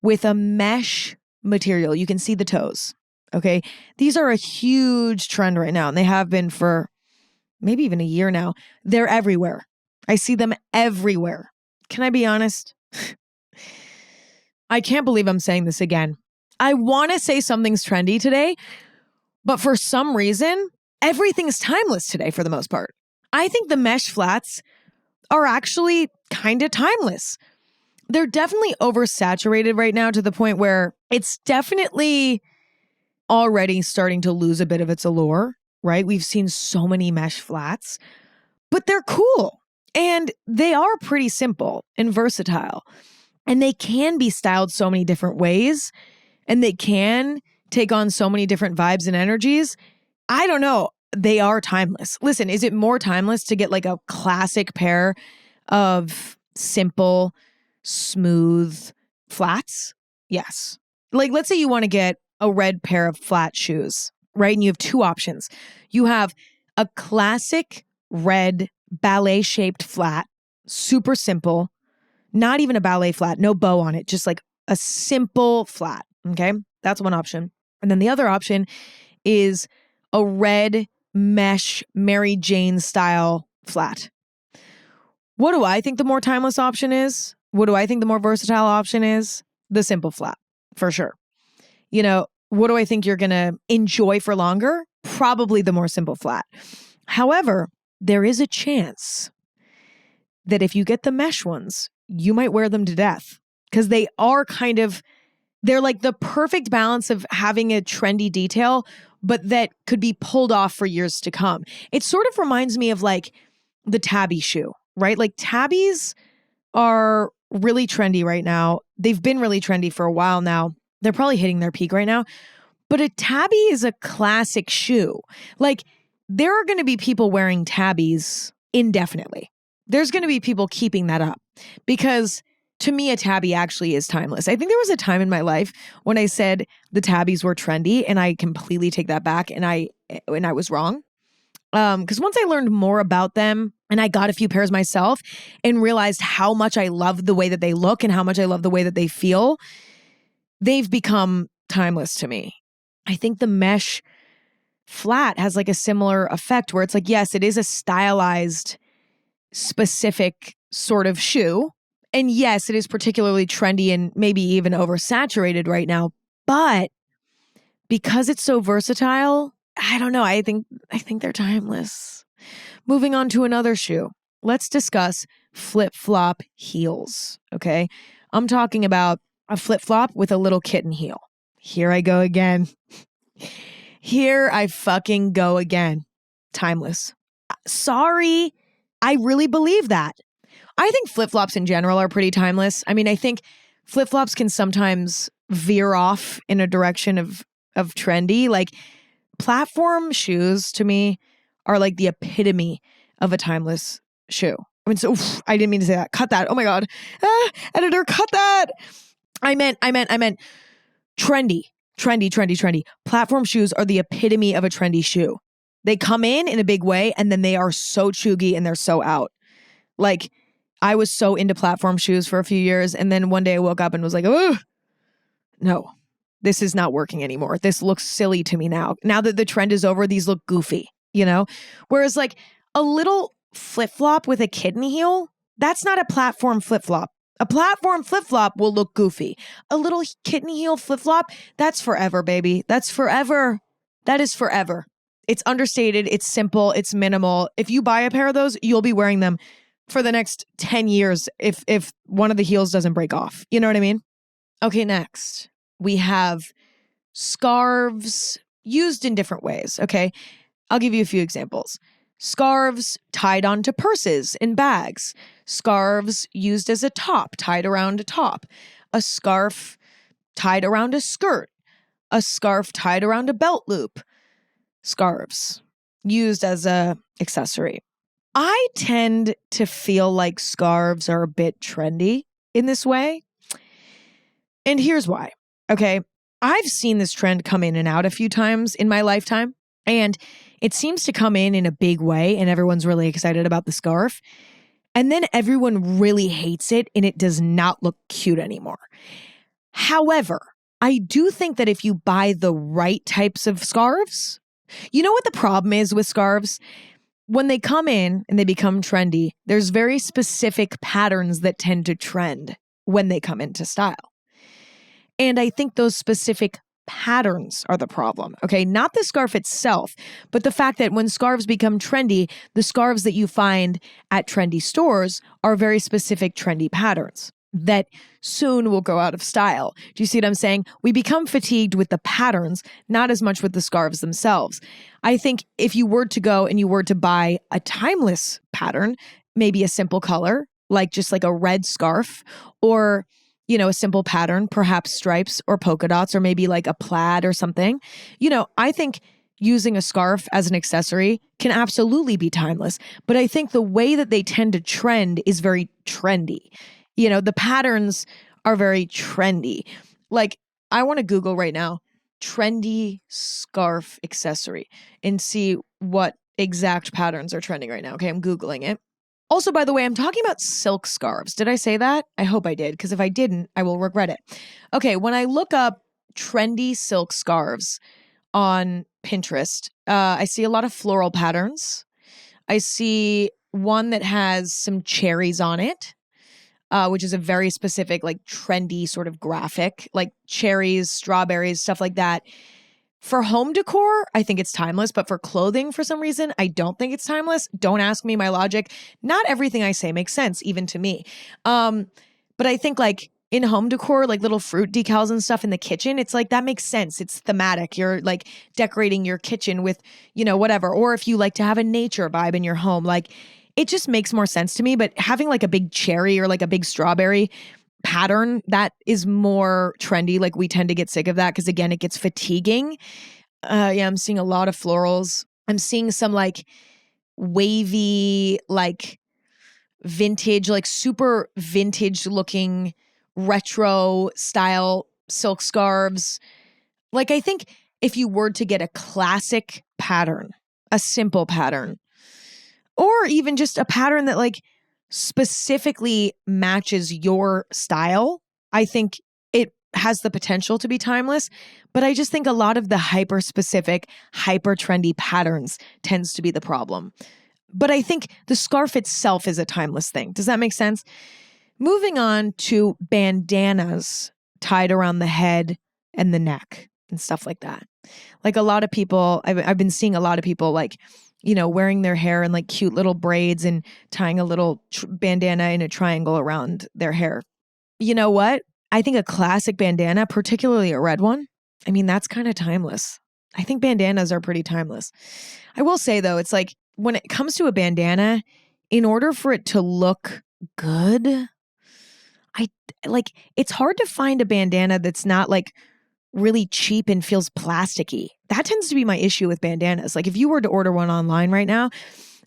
with a mesh material. You can see the toes. Okay. These are a huge trend right now, and they have been for maybe even a year now. They're everywhere. I see them everywhere. Can I be honest? I can't believe I'm saying this again. I want to say something's trendy today, but for some reason, everything's timeless today for the most part. I think the mesh flats are actually kind of timeless. They're definitely oversaturated right now to the point where it's definitely already starting to lose a bit of its allure, right? We've seen so many mesh flats, but they're cool and they are pretty simple and versatile, and they can be styled so many different ways, and they can take on so many different vibes and energies. I don't know. They are timeless. Listen, is it more timeless to get like a classic pair of simple, smooth flats? Yes. Like, let's say you want to get a red pair of flat shoes, right? And you have two options. You have a classic red ballet-shaped flat, super simple, not even a ballet flat, no bow on it, just like a simple flat, okay? That's one option. And then the other option is a red mesh Mary Jane style flat. What do I think the more timeless option is? What do I think the more versatile option is? The simple flat, for sure. You know, what do I think you're going to enjoy for longer? Probably the more simple flat. However, there is a chance that if you get the mesh ones, you might wear them to death, because they are they're like the perfect balance of having a trendy detail, but that could be pulled off for years to come. It sort of reminds me of like the tabby shoe, right? Like, tabbies are really trendy right now. They've been really trendy for a while now. They're probably hitting their peak right now. But a tabby is a classic shoe. Like, there are going to be people wearing tabbies indefinitely. There's going to be people keeping that up, because to me, a tabby actually is timeless. I think there was a time in my life when I said the tabbies were trendy, and I completely take that back, and I was wrong. Because once I learned more about them and I got a few pairs myself and realized how much I love the way that they look and how much I love the way that they feel, they've become timeless to me. I think the mesh flat has like a similar effect where it's like, yes, it is a stylized, specific sort of shoe. And yes, it is particularly trendy and maybe even oversaturated right now. But because it's so versatile, I don't know. I think they're timeless. Moving on to another shoe. Let's discuss flip-flop heels, okay? I'm talking about a flip-flop with a little kitten heel. Here I go again. Here I fucking go again. Timeless. Sorry. I really believe that. I think flip-flops in general are pretty timeless. I mean, I think flip-flops can sometimes veer off in a direction of trendy. Like, platform shoes to me are like the epitome of a timeless shoe. I mean, so I didn't mean to say that. Cut that. Oh my God. Editor, cut that. I meant trendy, trendy, trendy, trendy. Platform shoes are the epitome of a trendy shoe. They come in a big way, and then they are so chuggy and they're so out. Like, I was so into platform shoes for a few years, and then one day I woke up and was like, oh, no, this is not working anymore. This looks silly to me now. Now that the trend is over, these look goofy, you know? Whereas like a little flip-flop with a kitten heel, that's not a platform flip-flop. A platform flip-flop will look goofy. A little kitten heel flip-flop, that's forever, baby. That's forever. That is forever. It's understated. It's simple. It's minimal. If you buy a pair of those, you'll be wearing them for the next 10 years if one of the heels doesn't break off. You know what I mean? Okay, next we have scarves used in different ways. Okay, I'll give you a few examples. Scarves tied onto purses and bags. Scarves used as a top, tied around a top. A scarf tied around a skirt. A scarf tied around a belt loop. Scarves used as a accessory. I tend to feel like scarves are a bit trendy in this way. And here's why. Okay, I've seen this trend come in and out a few times in my lifetime, and it seems to come in a big way, and everyone's really excited about the scarf. And then everyone really hates it, and it does not look cute anymore. However, I do think that if you buy the right types of scarves, you know what the problem is with scarves? When they come in and they become trendy, there's very specific patterns that tend to trend when they come into style. And I think those specific patterns are the problem, okay? Not the scarf itself, but the fact that when scarves become trendy, the scarves that you find at trendy stores are very specific trendy patterns that soon will go out of style. Do you see what I'm saying? We become fatigued with the patterns, not as much with the scarves themselves. I think if you were to go and you were to buy a timeless pattern, maybe a simple color, like just like a red scarf, or you know, a simple pattern, perhaps stripes or polka dots, or maybe like a plaid or something. You know, I think using a scarf as an accessory can absolutely be timeless. But I think the way that they tend to trend is very trendy. You know, the patterns are very trendy. Like, I want to Google right now, trendy scarf accessory, and see what exact patterns are trending right now. Okay, I'm Googling it. Also, by the way, I'm talking about silk scarves. Did I say that? I hope I did, because if I didn't, I will regret it. Okay, when I look up trendy silk scarves on Pinterest, I see a lot of floral patterns. I see one that has some cherries on it, which is a very specific, like trendy sort of graphic, like cherries, strawberries, stuff like that. For home decor, I think it's timeless, but for clothing, for some reason, I don't think it's timeless. Don't ask me my logic. Not everything I say makes sense, even to me. But I think like in home decor, like little fruit decals and stuff in the kitchen, it's like that makes sense. It's thematic. You're like decorating your kitchen with, you know, whatever. Or if you like to have a nature vibe in your home, like it just makes more sense to me. But having like a big cherry or like a big strawberry pattern, that is more trendy. Like we tend to get sick of that because again, it gets fatiguing. Yeah, I'm seeing a lot of florals. I'm seeing some like wavy, like vintage, like super vintage looking retro style silk scarves. Like I think if you were to get a classic pattern, a simple pattern, or even just a pattern that like specifically matches your style, I think it has the potential to be timeless. But I just think a lot of the hyper specific, hyper trendy patterns tends to be the problem. But I think the scarf itself is a timeless thing. Does that make sense? Moving on to bandanas tied around the head and the neck and stuff like that. Like a lot of people, I've been seeing a lot of people like, you know, wearing their hair in like cute little braids and tying a little bandana in a triangle around their hair. You know what? I think a classic bandana, particularly a red one, I mean, that's kind of timeless. I think bandanas are pretty timeless. I will say though, it's like when it comes to a bandana, in order for it to look good, it's hard to find a bandana that's not like really cheap and feels plasticky. That tends to be my issue with bandanas. Like if you were to order one online right now,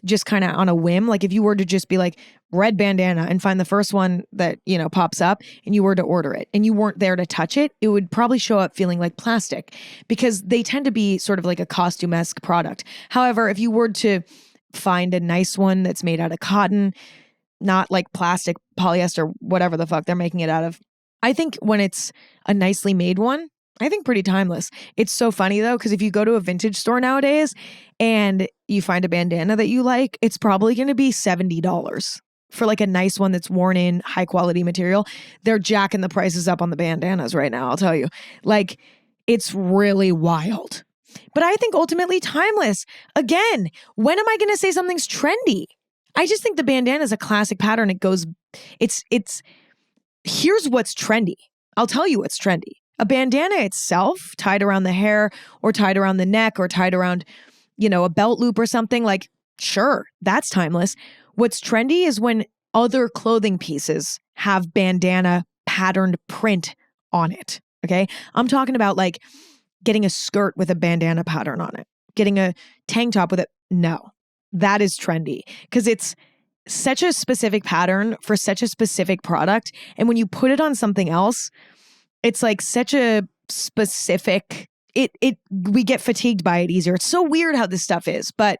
just kind of on a whim. Like if you were to just be like red bandana and find the first one that, pops up and you were to order it and you weren't there to touch it, it would probably show up feeling like plastic because they tend to be sort of like a costume-esque product. However, if you were to find a nice one that's made out of cotton, not like plastic, polyester, whatever the fuck they're making it out of, I think when it's a nicely made one, I think pretty timeless. It's so funny though, because if you go to a vintage store nowadays and you find a bandana that you like, it's probably going to be $70 for like a nice one that's worn in high quality material. They're jacking the prices up on the bandanas right now, I'll tell you. Like, it's really wild. But I think ultimately timeless. Again, when am I going to say something's trendy? I just think the bandana is a classic pattern. It's here's what's trendy. I'll tell you what's trendy. A bandana itself, tied around the hair or tied around the neck or tied around, a belt loop or something, like, sure, that's timeless. What's trendy is when other clothing pieces have bandana patterned print on it. Okay. I'm talking about like getting a skirt with a bandana pattern on it, getting a tank top with it. No, that is trendy because it's such a specific pattern for such a specific product. And when you put it on something else, it's like such a specific, we get fatigued by it easier. It's so weird how this stuff is, but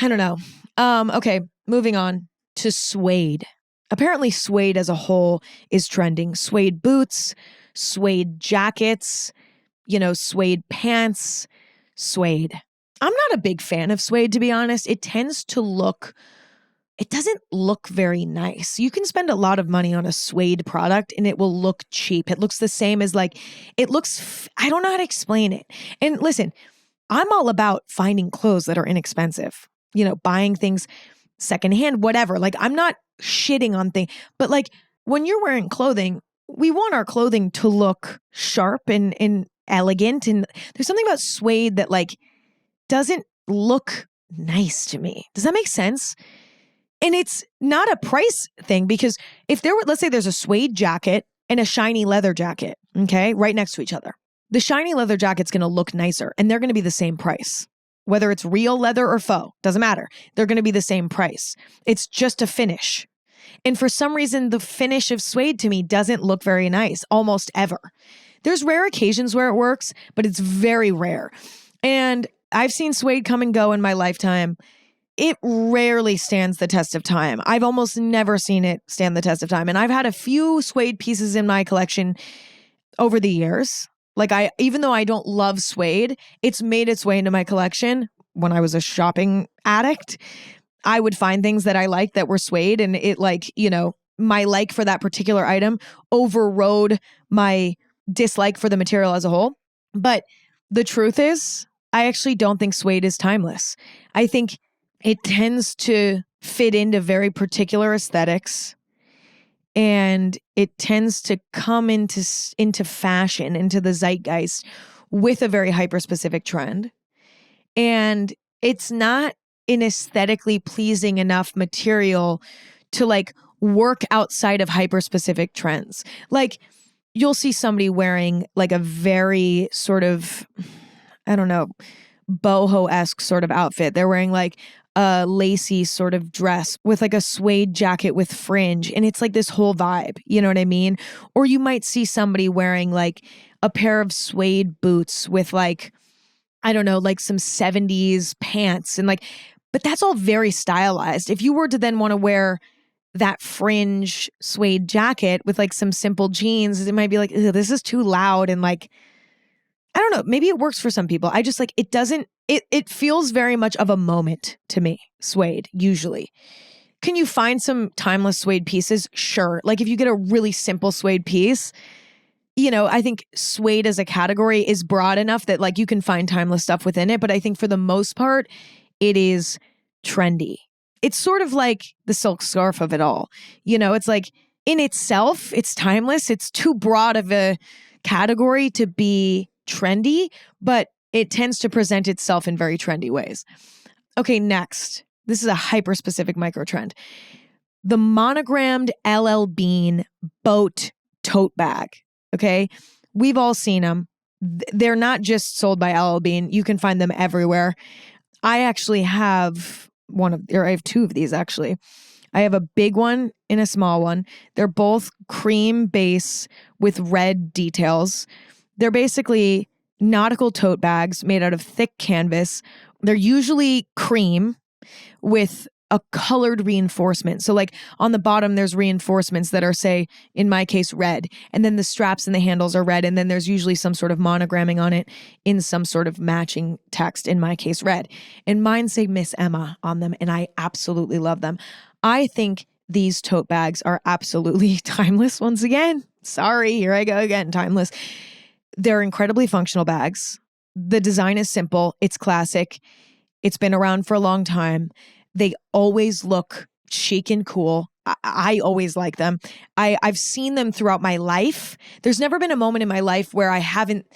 I don't know. Okay, moving on to suede. Apparently suede as a whole is trending. Suede boots, suede jackets, suede pants, suede. I'm not a big fan of suede, to be honest. It doesn't look very nice. You can spend a lot of money on a suede product and it will look cheap. It looks the same as I don't know how to explain it. And listen, I'm all about finding clothes that are inexpensive, buying things secondhand, whatever. Like I'm not shitting on things, but like when you're wearing clothing, we want our clothing to look sharp and elegant. And there's something about suede that like doesn't look nice to me. Does that make sense? And it's not a price thing because let's say there's a suede jacket and a shiny leather jacket, okay, right next to each other. The shiny leather jacket's going to look nicer and they're going to be the same price. Whether it's real leather or faux, doesn't matter. They're going to be the same price. It's just a finish. And for some reason, the finish of suede to me doesn't look very nice, almost ever. There's rare occasions where it works, but it's very rare. And I've seen suede come and go in my lifetime. It rarely stands the test of time. I've almost never seen it stand the test of time. And I've had a few suede pieces in my collection over the years. Like even though I don't love suede, it's made its way into my collection. When I was a shopping addict, I would find things that I liked that were suede and it my like for that particular item overrode my dislike for the material as a whole. But the truth is, I actually don't think suede is timeless. I think it tends to fit into very particular aesthetics and it tends to come into fashion, into the zeitgeist with a very hyper-specific trend. And it's not an aesthetically pleasing enough material to like work outside of hyper-specific trends. Like you'll see somebody wearing like a very sort of, I don't know, boho-esque sort of outfit. They're wearing like a lacy sort of dress with like a suede jacket with fringe. And it's like this whole vibe. You know what I mean? Or you might see somebody wearing like a pair of suede boots with like, I don't know, like some 70s pants and like, but that's all very stylized. If you were to then want to wear that fringe suede jacket with like some simple jeans, it might be like, this is too loud. And like, I don't know, maybe it works for some people. I just like, it feels very much of a moment to me, suede, usually. Can you find some timeless suede pieces? Sure. Like if you get a really simple suede piece, I think suede as a category is broad enough that like you can find timeless stuff within it. But I think for the most part, it is trendy. It's sort of like the silk scarf of it all. It's like in itself, it's timeless. It's too broad of a category to be trendy, but it tends to present itself in very trendy ways. Okay, next. This is a hyper-specific micro-trend. The monogrammed LL Bean boat tote bag. Okay? We've all seen them. They're not just sold by LL Bean. You can find them everywhere. I actually have I have two of these actually. I have a big one and a small one. They're both cream base with red details. They're basically nautical tote bags made out of thick canvas. They're usually cream with a colored reinforcement. So like on the bottom, there's reinforcements that are, say, in my case, red. And then the straps and the handles are red. And then there's usually some sort of monogramming on it in some sort of matching text, in my case, red. And mine say Miss Emma on them. And I absolutely love them. I think these tote bags are absolutely timeless once again. Sorry, here I go again, timeless. They're incredibly functional bags. The design is simple. It's classic. It's been around for a long time. They always look chic and cool. I always like them. I've seen them throughout my life. There's never been a moment in my life where I haven't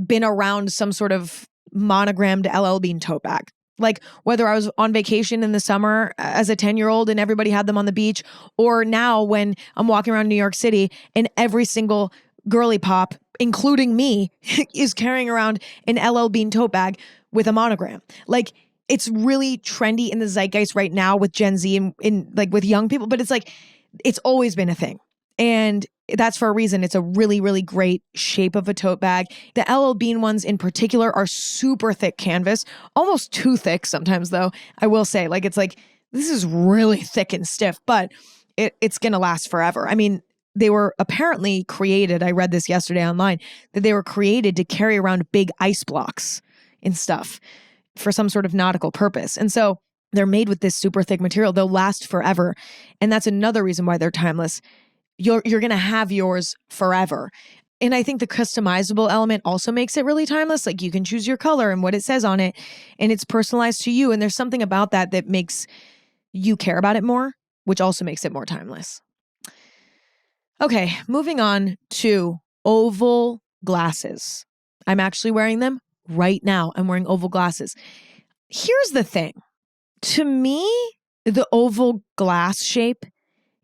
been around some sort of monogrammed LL Bean tote bag. Like whether I was on vacation in the summer as a 10-year-old and everybody had them on the beach, or now when I'm walking around New York City and every single girly pop, including me, is carrying around an LL Bean tote bag with a monogram. Like, it's really trendy in the zeitgeist right now with Gen Z and like with young people, but it's like, it's always been a thing. And that's for a reason. It's a really, really great shape of a tote bag. The LL Bean ones in particular are super thick canvas, almost too thick sometimes though. I will say, like, it's like, this is really thick and stiff, but it's going to last forever. I mean, they were apparently created, I read this yesterday online, that they were created to carry around big ice blocks and stuff for some sort of nautical purpose. And so they're made with this super thick material. They'll last forever. And that's another reason why they're timeless. You're going to have yours forever. And I think the customizable element also makes it really timeless. Like, you can choose your color and what it says on it, and it's personalized to you. And there's something about that that makes you care about it more, which also makes it more timeless. Okay, moving on to oval glasses. I'm actually wearing them right now. I'm wearing oval glasses. Here's the thing. To me, the oval glass shape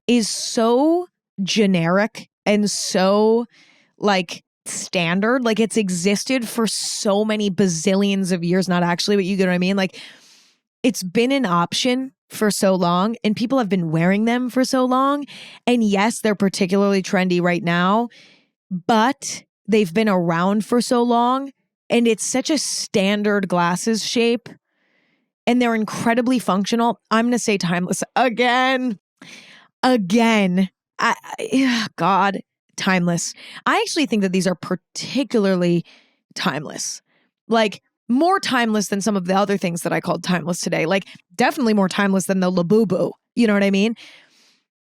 is so generic and so like standard. Like, it's existed for so many bazillions of years. Not actually, but you get what I mean? Like, it's been an option for so long and people have been wearing them for so long. And yes, they're particularly trendy right now, but they've been around for so long. And it's such a standard glasses shape. And they're incredibly functional. I'm going to say timeless again. God, timeless. I actually think that these are particularly timeless. Like, more timeless than some of the other things that I called timeless today. Like, definitely more timeless than the Labubu. You know what I mean?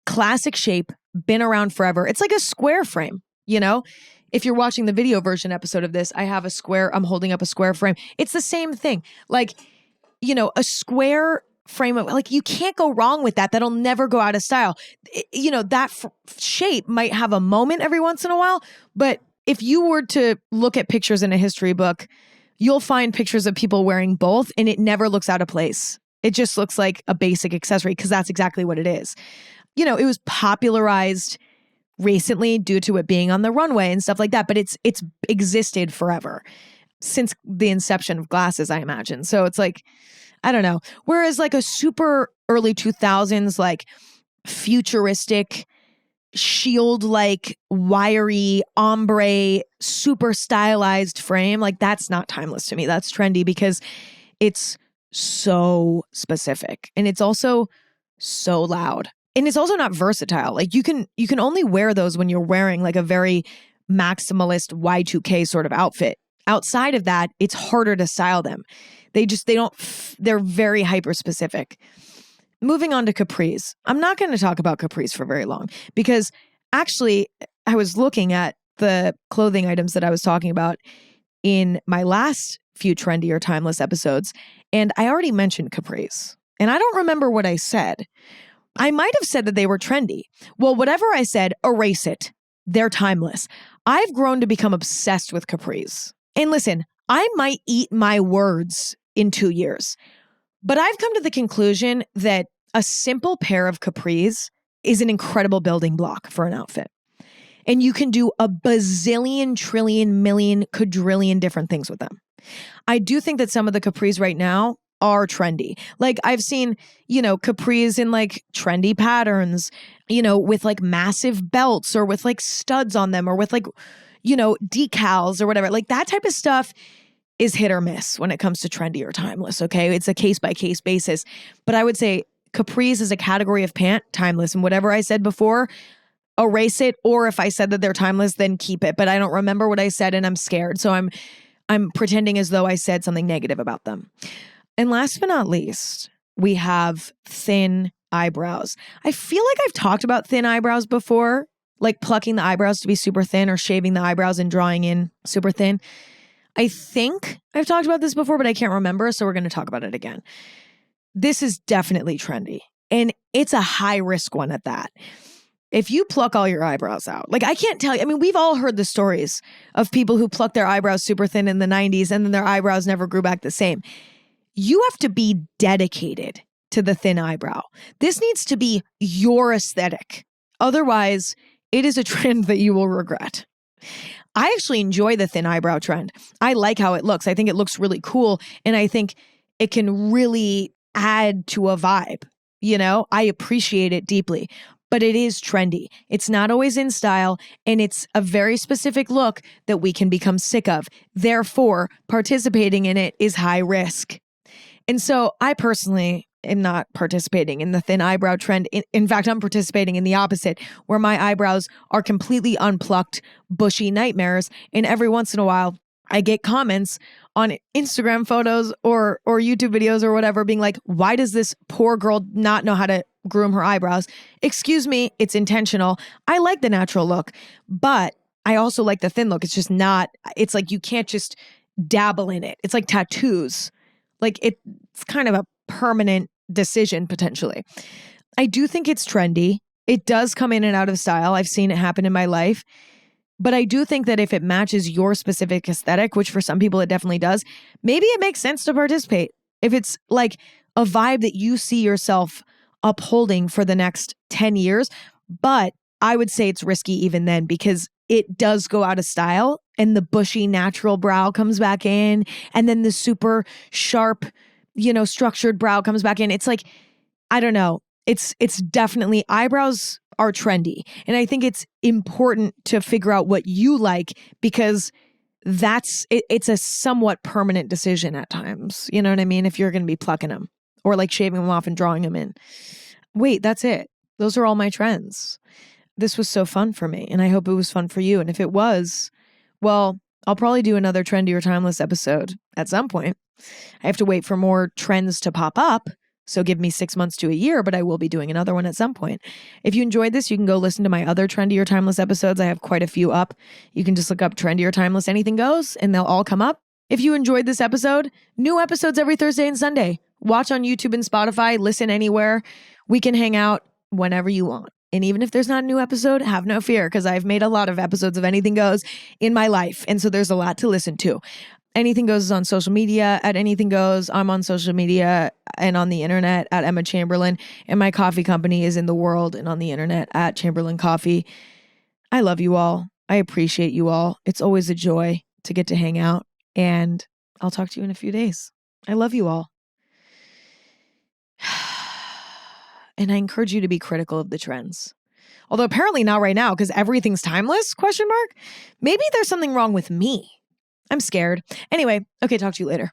Classic shape, been around forever. It's like a square frame, you know? If you're watching the video version episode of this, I have a square, I'm holding up a square frame. It's the same thing. Like, you know, a square frame of, like, you can't go wrong with that. That'll never go out of style. You know, that shape might have a moment every once in a while, but if you were to look at pictures in a history book, you'll find pictures of people wearing both and it never looks out of place. It just looks like a basic accessory because that's exactly what it is. You know, it was popularized recently due to it being on the runway and stuff like that, but it's existed forever since the inception of glasses, I imagine. So it's like, I don't know. Whereas like a super early 2000s, like futuristic, shield-like, wiry, ombre, super stylized frame, like, that's not timeless to me. That's trendy because it's so specific and it's also so loud. And it's also not versatile. Like, you can only wear those when you're wearing like a very maximalist Y2K sort of outfit. Outside of that, it's harder to style them. They're very hyper specific. Moving on to capris. I'm not going to talk about capris for very long because actually I was looking at the clothing items that I was talking about in my last few trendy or timeless episodes, and I already mentioned capris. And I don't remember what I said. I might have said that they were trendy. Well, whatever I said, erase it. They're timeless. I've grown to become obsessed with capris. And listen, I might eat my words in 2 years, but I've come to the conclusion that a simple pair of capris is an incredible building block for an outfit. And you can do a bazillion, trillion, million, quadrillion different things with them. I do think that some of the capris right now are trendy. Like I've seen, capris in like trendy patterns, with like massive belts or with like studs on them or with like, decals or whatever. Like that type of stuff is hit or miss when it comes to trendy or timeless, okay? It's a case-by-case basis. But I would say capris is a category of pant, timeless. And whatever I said before, erase it. Or if I said that they're timeless, then keep it. But I don't remember what I said and I'm scared. So I'm pretending as though I said something negative about them. And last but not least, we have thin eyebrows. I feel like I've talked about thin eyebrows before, like plucking the eyebrows to be super thin or shaving the eyebrows and drawing in super thin. I think I've talked about this before, but I can't remember, so we're going to talk about it again. This is definitely trendy, and it's a high risk one at that. If you pluck all your eyebrows out, like I can't tell you, I mean, we've all heard the stories of people who plucked their eyebrows super thin in the 90s and then their eyebrows never grew back the same. You have to be dedicated to the thin eyebrow. This needs to be your aesthetic. Otherwise, it is a trend that you will regret. I actually enjoy the thin eyebrow trend. I like how it looks. I think it looks really cool. And I think it can really add to a vibe. I appreciate it deeply, but it is trendy. It's not always in style. And it's a very specific look that we can become sick of. Therefore, participating in it is high risk. And so I personally am not participating in the thin eyebrow trend. In fact, I'm participating in the opposite, where my eyebrows are completely unplucked, bushy nightmares. And every once in a while, I get comments on Instagram photos or YouTube videos or whatever being like, why does this poor girl not know how to groom her eyebrows? Excuse me, it's intentional. I like the natural look, but I also like the thin look. It's just not, it's like you can't just dabble in it. It's like tattoos. Like it's kind of a permanent decision potentially. I do think it's trendy. It does come in and out of style. I've seen it happen in my life. But I do think that if it matches your specific aesthetic, which for some people it definitely does, maybe it makes sense to participate. If it's like a vibe that you see yourself upholding for the next 10 years. But I would say it's risky even then because it does go out of style and the bushy natural brow comes back in and then the super sharp, structured brow comes back in. It's like, I don't know. It's definitely, eyebrows are trendy. And I think it's important to figure out what you like because it's a somewhat permanent decision at times. You know what I mean? If you're going to be plucking them or like shaving them off and drawing them in. Wait, that's it. Those are all my trends. This was so fun for me and I hope it was fun for you. And if it was, well, I'll probably do another trendy or timeless episode at some point. I have to wait for more trends to pop up. So give me 6 months to a year, but I will be doing another one at some point. If you enjoyed this, you can go listen to my other trendy or timeless episodes. I have quite a few up. You can just look up trendy or timeless anything goes and they'll all come up. If you enjoyed this episode, new episodes every Thursday and Sunday. Watch on YouTube and Spotify, listen anywhere. We can hang out whenever you want. And even if there's not a new episode, have no fear because I've made a lot of episodes of Anything Goes in my life. And so there's a lot to listen to. Anything Goes is on social media at Anything Goes. I'm on social media and on the internet at Emma Chamberlain. And my coffee company is in the world and on the internet at Chamberlain Coffee. I love you all. I appreciate you all. It's always a joy to get to hang out. And I'll talk to you in a few days. I love you all. And I encourage you to be critical of the trends. Although apparently not right now because everything's timeless, ? Maybe there's something wrong with me. I'm scared. Anyway, okay, talk to you later.